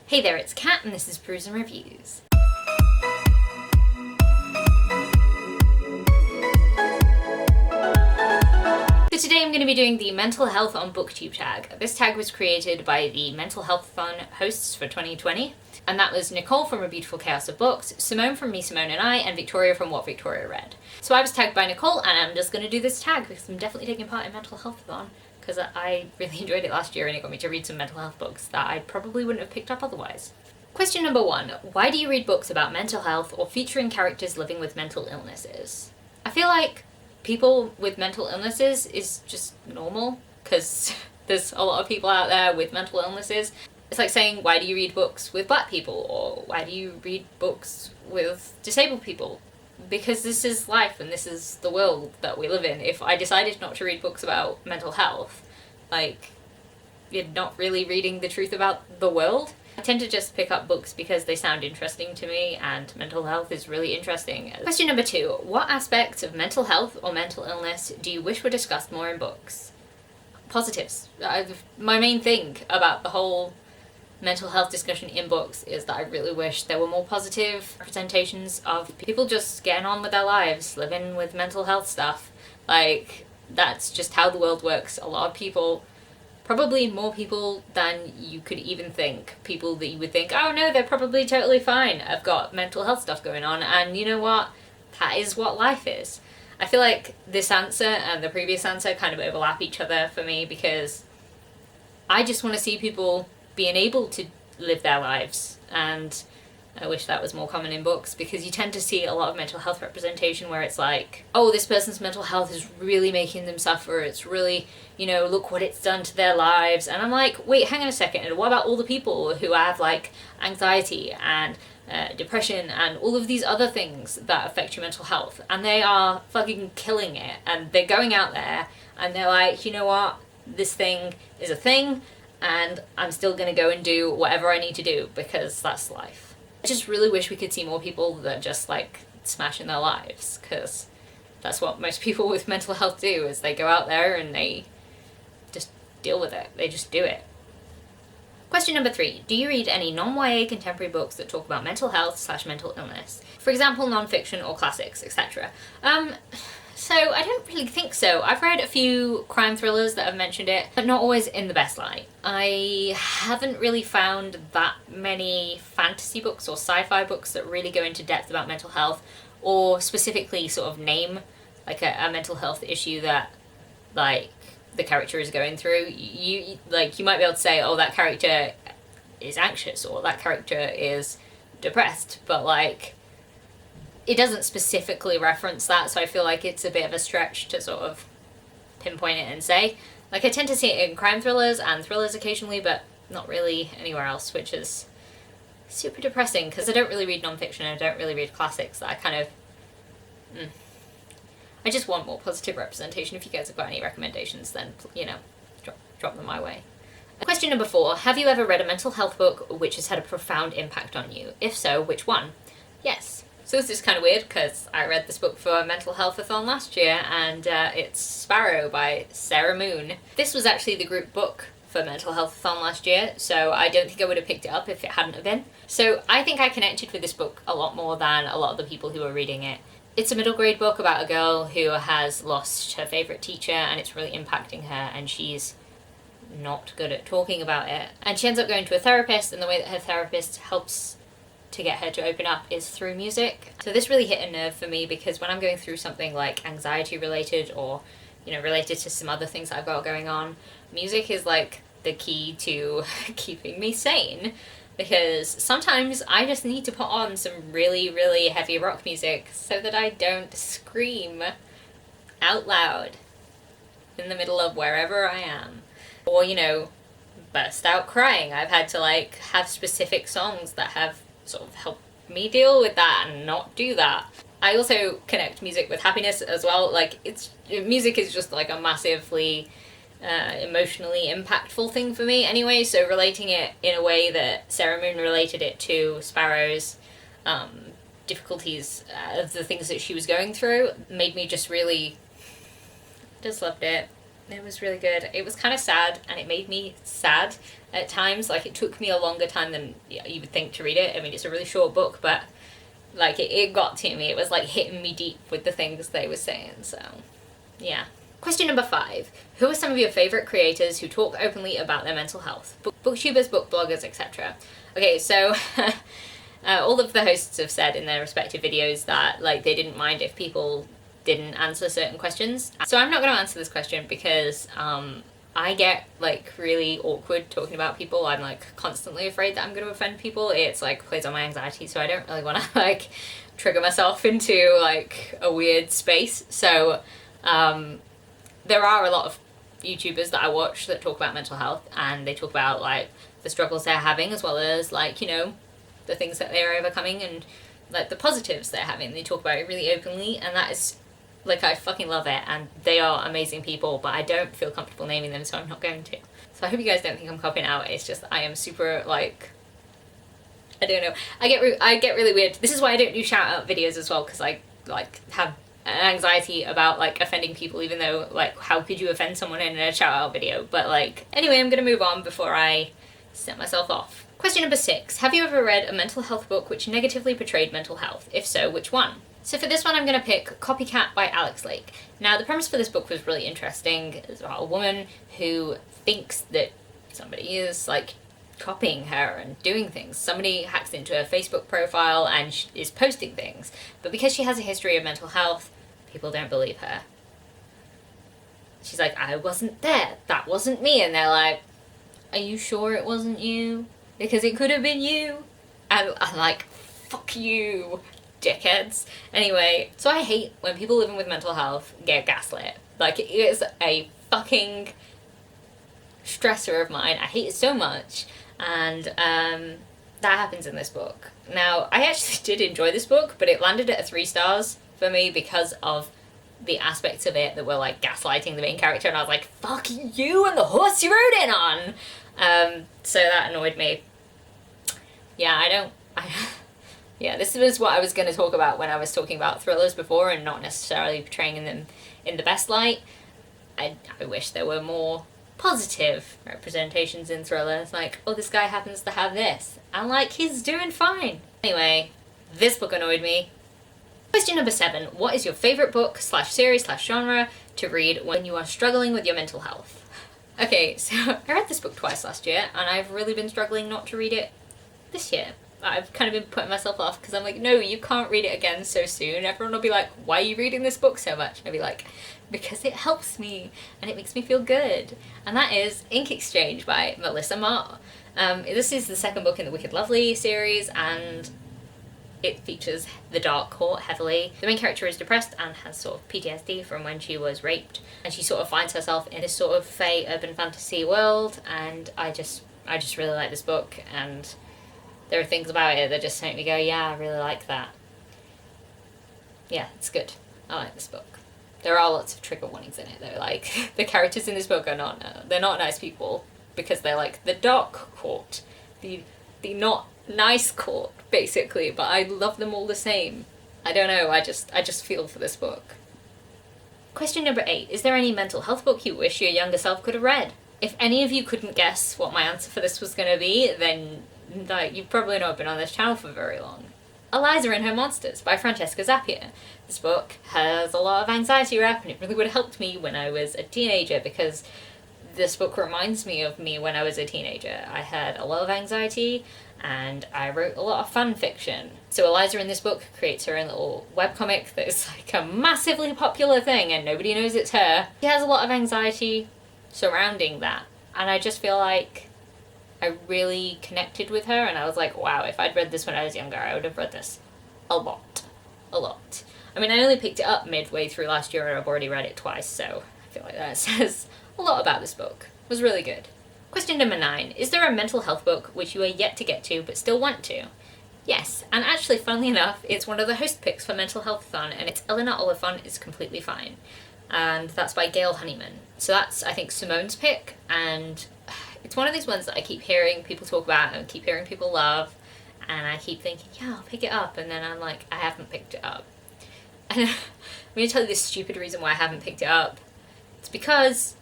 Hey there, it's Kat and this is Brews and Reviews. So today I'm going to be doing the Mental Health on Booktube tag. This tag was created by the Mental Health-a-thon hosts for 2020, and that was Nicole from A Beautiful Chaos of Books, Simone from Me, Simone and I, and Victoria from What Victoria Read. So I was tagged by Nicole, and I'm just going to do this tag because I'm definitely taking part in Mental Health-a-thon, because I really enjoyed it last year and it got me to read some mental health books that I probably wouldn't have picked up otherwise. Question number 1. Why do you read books about mental health or featuring characters living with mental illnesses? I feel like people with mental illnesses is just normal, because there's a lot of people out there with mental illnesses. It's like saying, why do you read books with black people, or why do you read books with disabled people? Because this is life and this is the world that we live in. If I decided not to read books about mental health, like, you're not really reading the truth about the world. I tend to just pick up books because they sound interesting to me, and mental health is really interesting. Question number 2. What aspects of mental health or mental illness do you wish were discussed more in books? Positives. My main thing about the whole mental health discussion in books is that I really wish there were more positive representations of people just getting on with their lives, living with mental health stuff. Like, that's just how the world works. A lot of people, probably more people than you could even think, people that you would think, oh no, they're probably totally fine, I've got mental health stuff going on, and you know what? That is what life is. I feel like this answer and the previous answer kind of overlap each other for me, because I just want to see people being able to live their lives, and I wish that was more common in books, because you tend to see a lot of mental health representation where it's like, oh, this person's mental health is really making them suffer, it's really, you know, look what it's done to their lives. And I'm like, wait, hang on a second, and what about all the people who have like anxiety and depression and all of these other things that affect your mental health, and they are fucking killing it, and they're going out there and they're like, you know what, this thing is a thing, and I'm still gonna go and do whatever I need to do because that's life. I just really wish we could see more people that just like smash in their lives, because that's what most people with mental health do, is they go out there and they just deal with it. They just do it. Question number 3. Do you read any non-YA contemporary books that talk about mental health / mental illness? For example, non-fiction or classics, etc. So I don't really think so. I've read a few crime thrillers that have mentioned it, but not always in the best light. I haven't really found that many fantasy books or sci-fi books that really go into depth about mental health, or specifically sort of name like a mental health issue that like the character is going through. You might be able to say, oh, that character is anxious, or that character is depressed, but like it doesn't specifically reference that, so I feel like it's a bit of a stretch to sort of pinpoint it and say. Like, I tend to see it in crime thrillers and thrillers occasionally, but not really anywhere else, which is super depressing, because I don't really read non-fiction, I don't really read classics. That I kind of I just want more positive representation. If you guys have got any recommendations, then, you know, drop them my way. Question number 4. Have you ever read a mental health book which has had a profound impact on you? If so, which one? Yes. So this is kind of weird, because I read this book for a Mental Health-a-thon last year, and it's Sparrow by Sarah Moon. This was actually the group book for Mental Health-a-thon last year, so I don't think I would have picked it up if it hadn't have been. So I think I connected with this book a lot more than a lot of the people who were reading it. It's a middle grade book about a girl who has lost her favourite teacher, and it's really impacting her, and she's not good at talking about it. And she ends up going to a therapist, and the way that her therapist helps to get her to open up is through music. So this really hit a nerve for me, because when I'm going through something like anxiety related, or, you know, related to some other things I've got going on, music is like the key to keeping me sane, because sometimes I just need to put on some really, really heavy rock music so that I don't scream out loud in the middle of wherever I am, or, you know, burst out crying. I've had to like have specific songs that have sort of help me deal with that and not do that. I also connect music with happiness as well. Like, music is just like a massively emotionally impactful thing for me anyway, so relating it in a way that Sarah Moon related it to Sparrow's difficulties of the things that she was going through made me just really just loved it. It was really good. It was kind of sad, and it made me sad at times. Like, it took me a longer time than you would think to read it. I mean, it's a really short book, but like it got to me. It was like hitting me deep with the things they were saying. So yeah. Question number 5. Who are some of your favourite creators who talk openly about their mental health? Booktubers, book bloggers, etc. Okay, so all of the hosts have said in their respective videos that like they didn't mind if people didn't answer certain questions. So I'm not going to answer this question because I get like really awkward talking about people. I'm like constantly afraid that I'm going to offend people. It's like plays on my anxiety, so I don't really want to like trigger myself into like a weird space. So there are a lot of YouTubers that I watch that talk about mental health, and they talk about like the struggles they're having, as well as like, you know, the things that they're overcoming and like the positives they're having. They talk about it really openly, and that is like, I fucking love it, and they are amazing people, but I don't feel comfortable naming them, so I'm not going to. So I hope you guys don't think I'm copying out. It's just I am super like, I don't know, I get really weird. This is why I don't do shout out videos as well, because I like have an anxiety about like offending people, even though like how could you offend someone in a shout out video? But like, anyway, I'm gonna move on before I set myself off. Question number 6. Have you ever read a mental health book which negatively portrayed mental health? If so, which one? So for this one, I'm going to pick Copycat by Alex Lake. Now, the premise for this book was really interesting. It's about a woman who thinks that somebody is like copying her and doing things. Somebody hacks into her Facebook profile and is posting things. But because she has a history of mental health, people don't believe her. She's like, I wasn't there. That wasn't me. And they're like, are you sure it wasn't you? Because it could have been you. And I'm like, fuck you, dickheads. Anyway, so I hate when people living with mental health get gaslit. Like, it is a fucking stressor of mine. I hate it so much. And that happens in this book. Now, I actually did enjoy this book, but it landed at a 3 stars for me because of the aspects of it that were like gaslighting the main character, and I was like, fuck you and the horse you rode in on. So that annoyed me. Yeah, yeah, this was what I was going to talk about when I was talking about thrillers before, and not necessarily portraying them in the best light. I wish there were more positive representations in thrillers, like, oh, this guy happens to have this, and like, he's doing fine. Anyway, this book annoyed me. Question number 7. What is your favourite book / series / genre to read when you are struggling with your mental health? Okay, so I read this book twice last year, and I've really been struggling not to read it this year. I've kind of been putting myself off because I'm like, no, you can't read it again so soon. Everyone will be like, why are you reading this book so much? And I'll be like, because it helps me and it makes me feel good. And that is Ink Exchange by Melissa Marr. This is the second book in the Wicked Lovely series, and it features the Dark Court heavily. The main character is depressed and has sort of PTSD from when she was raped, and she sort of finds herself in this sort of fey urban fantasy world, and I just really like this book, and there are things about it that just make me go, yeah, I really like that. Yeah, it's good. I like this book. There are lots of trigger warnings in it though, like the characters in this book are they're not nice people, because they're like the Dark Court, the not nice court, basically, but I love them all the same. I don't know, I just feel for this book. Question number 8. Is there any mental health book you wish your younger self could have read? If any of you couldn't guess what my answer for this was going to be, then you've probably not been on this channel for very long. Eliza and Her Monsters by Francesca Zappia. This book has a lot of anxiety rep, and it really would have helped me when I was a teenager, because this book reminds me of me when I was a teenager. I had a lot of anxiety, and I wrote a lot of fan fiction. So Eliza in this book creates her own little webcomic that is like a massively popular thing, and nobody knows it's her. She has a lot of anxiety surrounding that, and I just feel like I really connected with her, and I was like, wow, if I'd read this when I was younger, I would have read this a lot. I mean, I only picked it up midway through last year, and I've already read it twice, so I feel like that says a lot about this book. It was really good. Question number 9. Is there a mental health book which you are yet to get to but still want to? Yes, and actually, funnily enough, it's one of the host picks for Mental Health-a-thon, and it's Eleanor Oliphant is Completely Fine. And that's by Gail Honeyman. So that's, I think, Simone's pick, and it's one of these ones that I keep hearing people talk about and keep hearing people love, and I keep thinking, yeah, I'll pick it up, and then I'm like, I haven't picked it up. And I'm going to tell you this stupid reason why I haven't picked it up. It's because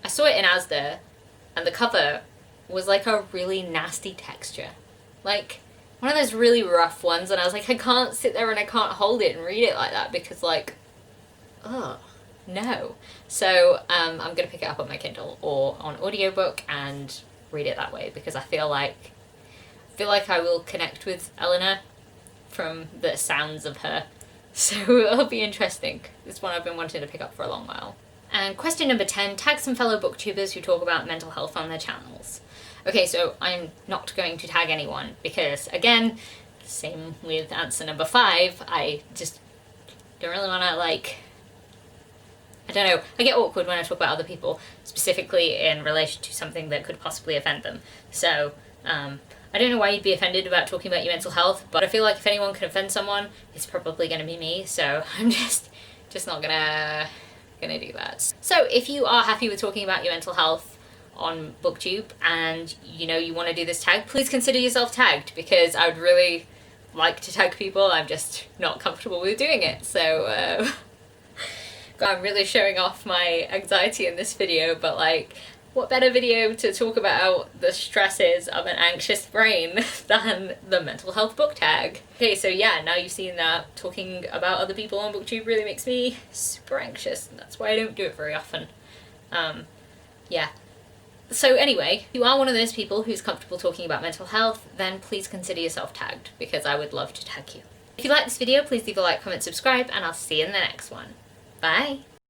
I saw it in Asda, and the cover was like a really nasty texture. Like, one of those really rough ones, and I was like, I can't sit there and I can't hold it and read it like that because, like, ugh, no. So, I'm gonna pick it up on my Kindle or on audiobook and read it that way because I feel like I will connect with Eleanor from the sounds of her. So it'll be interesting. It's one I've been wanting to pick up for a long while. And question number 10, tag some fellow booktubers who talk about mental health on their channels. Okay, so I'm not going to tag anyone because, again, same with answer number 5, I just don't really want to, like, I don't know, I get awkward when I talk about other people, specifically in relation to something that could possibly offend them. So, I don't know why you'd be offended about talking about your mental health, but I feel like if anyone can offend someone, it's probably going to be me, so I'm just not gonna do that. So if you are happy with talking about your mental health on Booktube and you know you want to do this tag, please consider yourself tagged because I would really like to tag people. I'm just not comfortable with doing it. So I'm really showing off my anxiety in this video, but like, what better video to talk about the stresses of an anxious brain than the mental health book tag? Okay, so yeah, now you've seen that talking about other people on Booktube really makes me super anxious, and that's why I don't do it very often. Yeah. So anyway, if you are one of those people who's comfortable talking about mental health, then please consider yourself tagged, because I would love to tag you. If you like this video, please leave a like, comment, subscribe, and I'll see you in the next one. Bye!